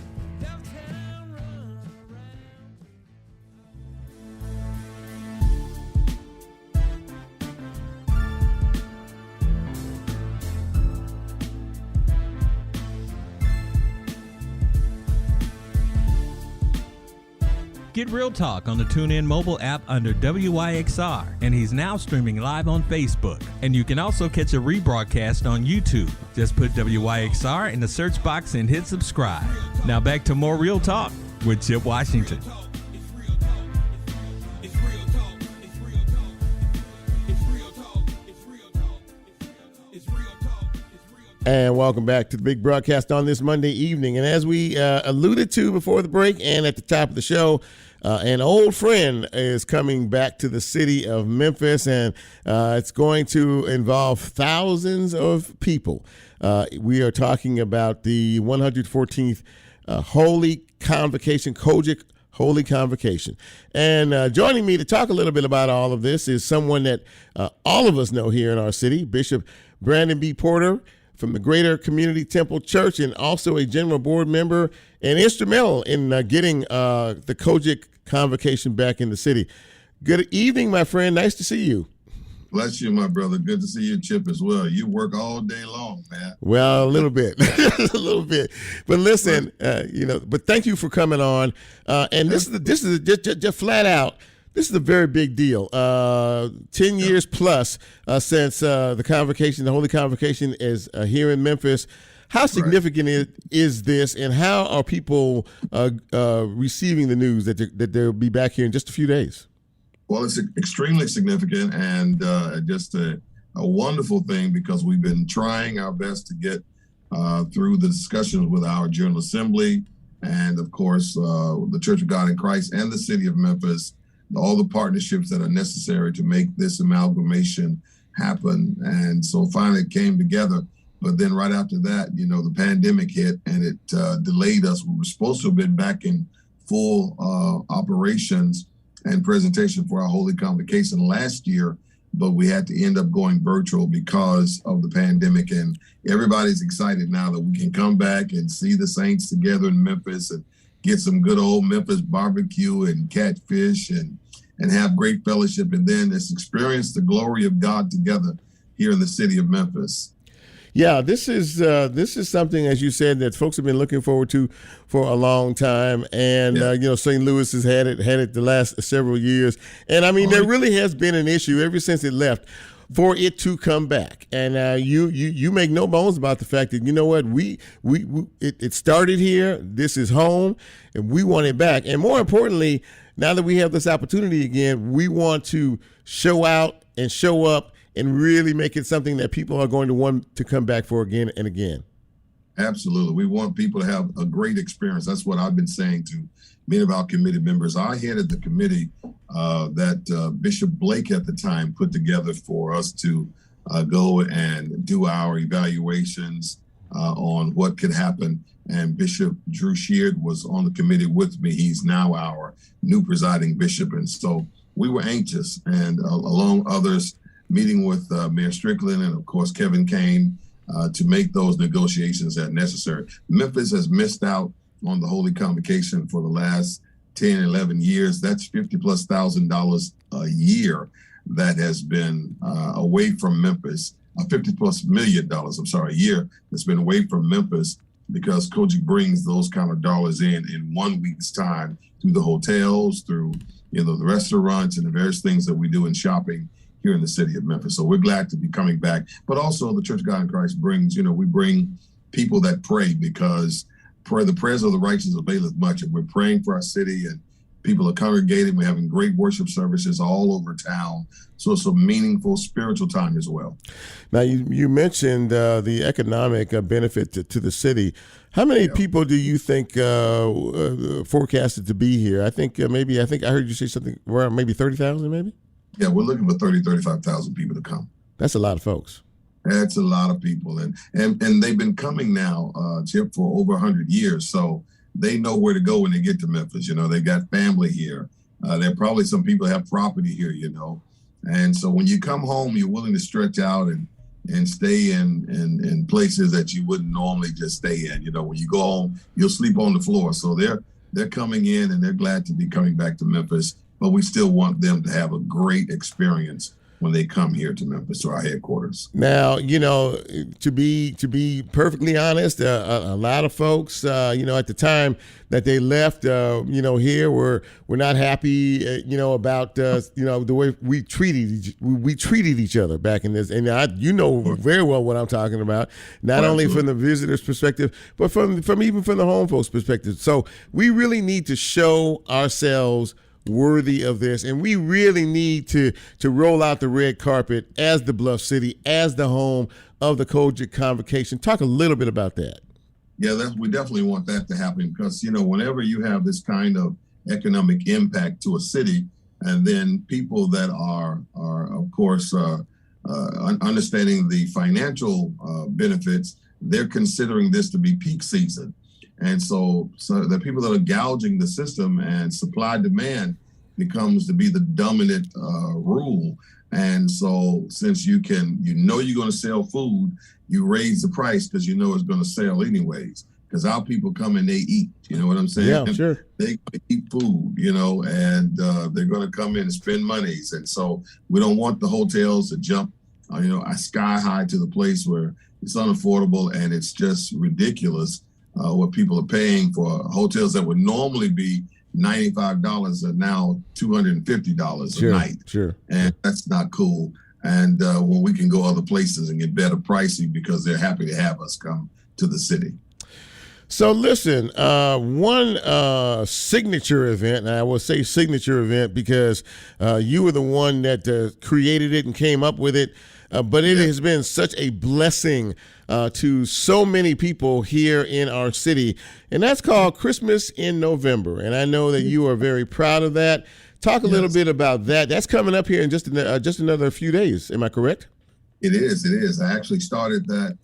Get Real Talk on the TuneIn mobile app under WYXR, and he's now streaming live on Facebook. And you can also catch a rebroadcast on YouTube. Just put WYXR in the search box and hit subscribe. Now back to more Real Talk with Chip Washington. And welcome back to the big broadcast on this Monday evening. And as we alluded to before the break and at the top of the show, an old friend is coming back to the city of Memphis, and it's going to involve thousands of people. We are talking about the 114th Holy Convocation, Kojic Holy Convocation. And joining me to talk a little bit about all of this is someone that all of us know here in our city, Bishop Brandon B. Porter from the Greater Community Temple Church, and also a general board member and instrumental in getting the Kojic Convocation back in the city. Good evening, my friend. Nice to see you. Bless you, my brother. Good to see you, Chip, as well. You work all day long, man. Well, a little bit, a little bit. But listen, but thank you for coming on. And this is just flat out. This is a very big deal. 10 years plus since the convocation, the Holy Convocation, is here in Memphis. How significant is this, and how are people receiving the news that they'll be back here in just a few days? Well, it's extremely significant and just a wonderful thing, because we've been trying our best to get through the discussions with our General Assembly and, of course, the Church of God in Christ and the city of Memphis, all the partnerships that are necessary to make this amalgamation happen. And so finally it came together. But then right after that, the pandemic hit and it delayed us. We were supposed to have been back in full operations and presentation for our Holy Convocation last year, but we had to end up going virtual because of the pandemic. And everybody's excited now that we can come back and see the saints together in Memphis and get some good old Memphis barbecue and catfish and have great fellowship, and then just experience the glory of God together here in the city of Memphis. Yeah, this is something, as you said, that folks have been looking forward to for a long time, and St. Louis has had it the last several years, and I mean there really has been an issue ever since it left for it to come back, and you make no bones about the fact that it started here. This is home, and we want it back, and more importantly, now that we have this opportunity again, we want to show out and show up and really make it something that people are going to want to come back for again and again. Absolutely. We want people to have a great experience. That's what I've been saying to many of our committee members. I headed the committee that Bishop Blake at the time put together for us to go and do our evaluations on what could happen. And Bishop Drew Sheard was on the committee with me. He's now our new presiding bishop. And so we were anxious, and along others, meeting with Mayor Strickland and, of course, Kevin Kane to make those negotiations that necessary. Memphis has missed out on the Holy Convocation for the last 10, 11 years. That's $50,000+ a year that has been away from Memphis, $50+ million, a year that's been away from Memphis. because Kojic brings those kind of dollars in 1 week's time through the hotels, through the restaurants and the various things that we do in shopping here in the city of Memphis. So we're glad to be coming back. But also the Church of God in Christ brings, we bring people that pray, because the prayers of the righteous availeth much. And we're praying for our city, and people are congregating. We're having great worship services all over town. So it's a meaningful spiritual time as well. Now, you mentioned the economic benefit to the city. How many people do you think forecasted to be here? I think I heard you say something around maybe 30,000 maybe? Yeah, we're looking for 35,000 people to come. That's a lot of folks. That's a lot of people. And they've been coming now, Chip, for over 100 years. So they know where to go when they get to Memphis. They got family here. There probably some people have property here, And so when you come home, you're willing to stretch out and stay in places that you wouldn't normally just stay in. When you go home, you'll sleep on the floor. So they're coming in, and they're glad to be coming back to Memphis. But we still want them to have a great experience when they come here to Memphis, to our headquarters. Now, to be perfectly honest, a lot of folks, at the time that they left, here we're not happy, about the way we treated each other back in this. And very well what I'm talking about. Not only from the visitor's perspective, but from even from the home folks' perspective. So we really need to show ourselves worthy of this, and we really need to roll out the red carpet as the Bluff City, as the home of the Kojic Convocation. Talk a little bit about that. Yeah, we definitely want that to happen, because whenever you have this kind of economic impact to a city, and then people that are of course understanding the financial benefits, they're considering this to be peak season. And so the people that are gouging the system, and supply demand becomes to be the dominant rule. And so since you're going to sell food, you raise the price because it's going to sell anyways. Because our people come and they eat, you know what I'm saying? Yeah, sure. They eat food, and they're going to come in and spend monies. And so we don't want the hotels to jump, sky high to the place where it's unaffordable, and it's just ridiculous. What people are paying for hotels that would normally be $95 are now $250 a night. Sure. And that's not cool. And when we can go other places and get better pricing because they're happy to have us come to the city. So listen, one signature event, and I will say signature event because you were the one that created it and came up with it, but it has been such a blessing to so many people here in our city, and that's called Christmas in November. And I know that you are very proud of that. Talk a little bit about that. That's coming up here in just another few days. Am I correct? It is. I actually started that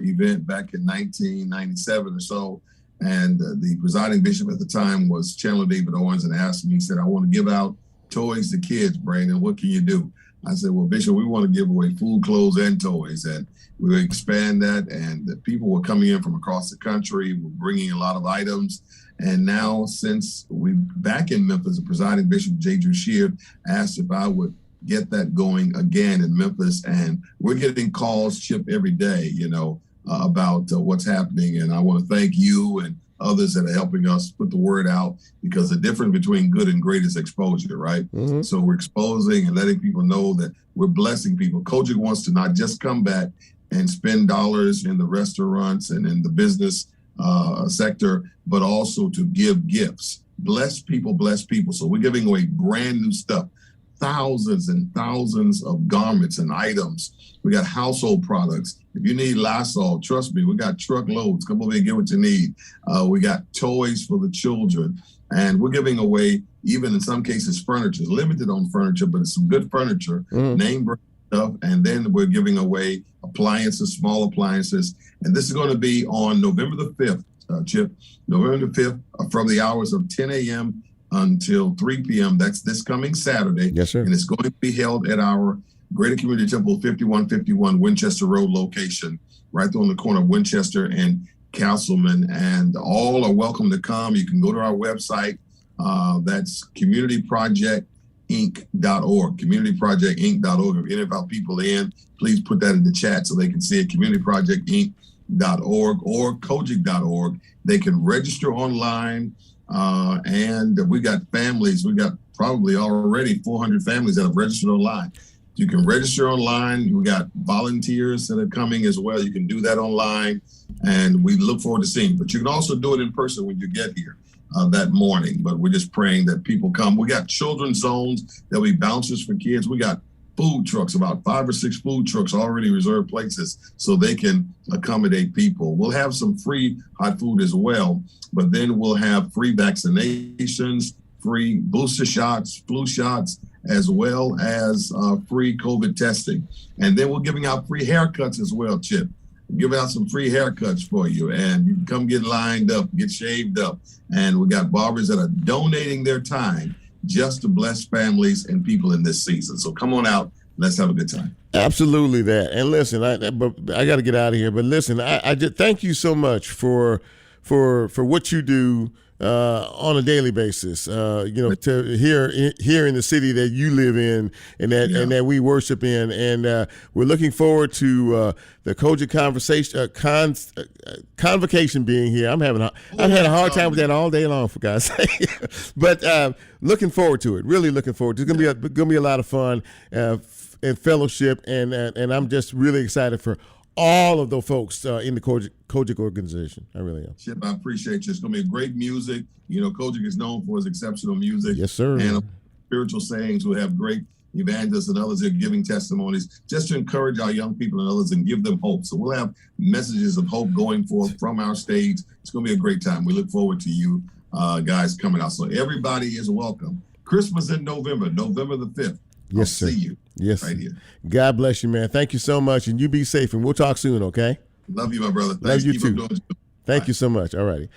event back in 1997 or so. And the presiding bishop at the time was Chandler David Owens, and asked me, he said, I want to give out toys to kids, Brandon. What can you do? I said, well, Bishop, we want to give away food, clothes, and toys. And we would expand that. And the people were coming in from across the country. We're bringing a lot of items. And now, since we're back in Memphis, the presiding bishop, J. Drew Sheard, asked if I would get that going again in Memphis. And we're getting calls, Chip, every day, about what's happening. And I want to thank you and others that are helping us put the word out, because the difference between good and great is exposure, right? Mm-hmm. So we're exposing and letting people know that we're blessing people. Kojic wants to not just come back and spend dollars in the restaurants and in the business sector, but also to give gifts. Bless people, bless people. So we're giving away brand new stuff. Thousands and thousands of garments and items. We got household products. If you need Lysol, trust me, we got truckloads. Come over and get what you need. We got toys for the children. And we're giving away, even in some cases, furniture. It's limited on furniture, but it's some good furniture, name brand stuff. And then we're giving away appliances, small appliances. And this is going to be on November the 5th, Chip. November the 5th, from the hours of 10 a.m. until 3 p.m. That's this coming Saturday. Yes, sir. And it's going to be held at our Greater Community Temple 5151 Winchester Road location, right there on the corner of Winchester and Castleman. And all are welcome to come. You can go to our website. That's communityprojectinc.org, communityprojectinc.org. If any of our people in, please put that in the chat so they can see it, communityprojectinc.org. COGIC.org or COGIC.org. They can register online, and we got families. We got probably already 400 families that have registered online. You can register online. We got volunteers that are coming as well. You can do that online, and we look forward to seeing you. But you can also do it in person when you get here that morning. But we're just praying that people come. We got children's zones. There'll be bouncers for kids. We got food trucks, about 5 or 6 food trucks already reserved places so they can accommodate people. We'll have some free hot food as well, but then we'll have free vaccinations, free booster shots, flu shots, as well as free COVID testing. And then we're giving out free haircuts as well, Chip. We're giving out some free haircuts for you, and you can come get lined up, get shaved up. And we got barbers that are donating their time just to bless families and people in this season. So come on out. Let's have a good time. Absolutely that. And listen, I got to get out of here. But listen, I just thank you so much for what you do on a daily basis. To here in the city that you live in and that we worship in, and we're looking forward to the COGIC convocation being here. I've had a hard time with that all day long, for God's sake. But looking forward to it. Really looking forward to it. It's gonna be a lot of fun and fellowship, and I'm just really excited for all of the folks in the COGIC organization. I really am. Chip, I appreciate you. It's going to be great music. You know, COGIC is known for its exceptional music. Yes, sir. And spiritual sayings. We'll have great evangelists and others that are giving testimonies just to encourage our young people and others and give them hope. So we'll have messages of hope going forth from our stage. It's going to be a great time. We look forward to you guys coming out. So everybody is welcome. Christmas in November, November the 5th. Yes, sir. See you. Yes. Right here. God bless you, man. Thank you so much, and you be safe, and we'll talk soon, okay? Love you, my brother. Love you too. Thank you so much. All righty.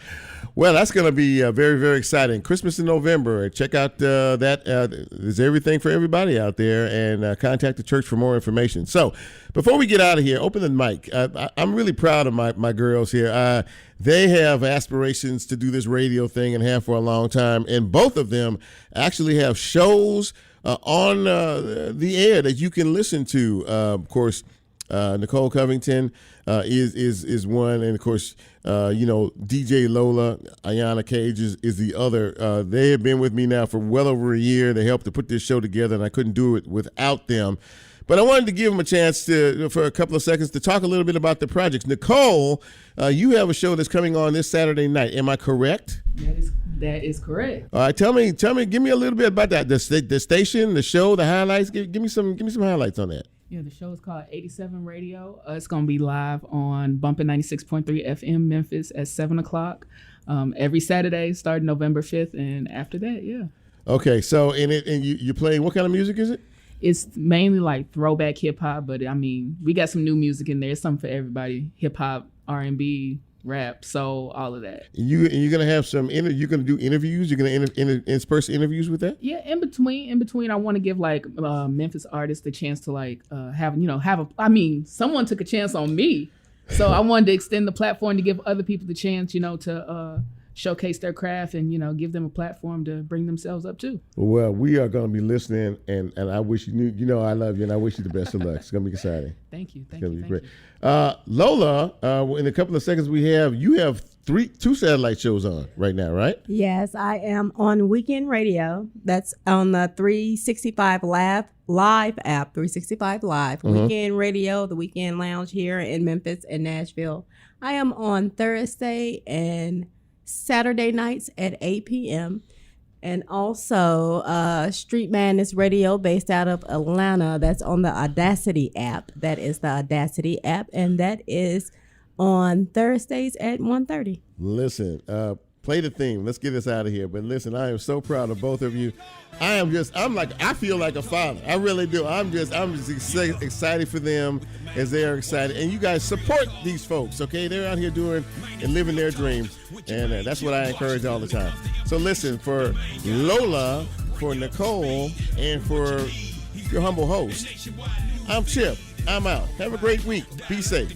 Well, that's going to be very, very exciting. Christmas in November. Check out that. There's everything for everybody out there, and contact the church for more information. So before we get out of here, open the mic. I'm really proud of my girls here. They have aspirations to do this radio thing and have for a long time, and both of them actually have shows on the air that you can listen to. Of course, Nicole Covington is one, and of course, DJ Lola, Ayanna Cage is the other. They have been with me now for well over a year. They helped to put this show together, and I couldn't do it without them. But I wanted to give them a chance for a couple of seconds to talk a little bit about the projects. Nicole, you have a show that's coming on this Saturday night. Am I correct? That is correct. All right, tell me, give me a little bit about that. The station, the show, the highlights. Give me some highlights on that. Yeah, the show is called 87 Radio. It's going to be live on Bumpin' 96.3 FM Memphis at 7 o'clock every Saturday, starting November 5th, and after that, yeah. Okay, so you play, what kind of music is it? It's mainly like throwback hip hop, but I mean, we got some new music in there. It's something for everybody: hip hop, R&B, rap, soul, all of that. You're gonna have some. You're gonna do interviews. You're gonna intersperse interviews with that. Yeah, in between, I want to give like Memphis artists the chance to like have a. I mean, someone took a chance on me, so I wanted to extend the platform to give other people the chance, to showcase their craft and give them a platform to bring themselves up too. Well, we are going to be listening, and I wish you knew I love you, and I wish you the best of luck. It's going to be exciting. Thank you. It's going to be great. Lola, in a couple of seconds you have two satellite shows on right now, right? Yes, I am on Weekend Radio. That's on the 365 Live app, 365 Live. Mm-hmm. Weekend Radio, the Weekend Lounge here in Memphis and Nashville. I am on Thursday and Saturday nights at 8 p.m. And also Street Madness Radio based out of Atlanta. That's on the Audacity app. That is the Audacity app. And that is on Thursdays at 1:30. Listen, play the theme. Let's get us out of here. But listen, I am so proud of both of you. I feel like a father. I really do. I'm just excited for them as they are excited. And you guys support these folks, okay? They're out here doing and living their dreams. And that's what I encourage all the time. So listen, for Lola, for Nicole, and for your humble host, I'm Chip. I'm out. Have a great week. Be safe.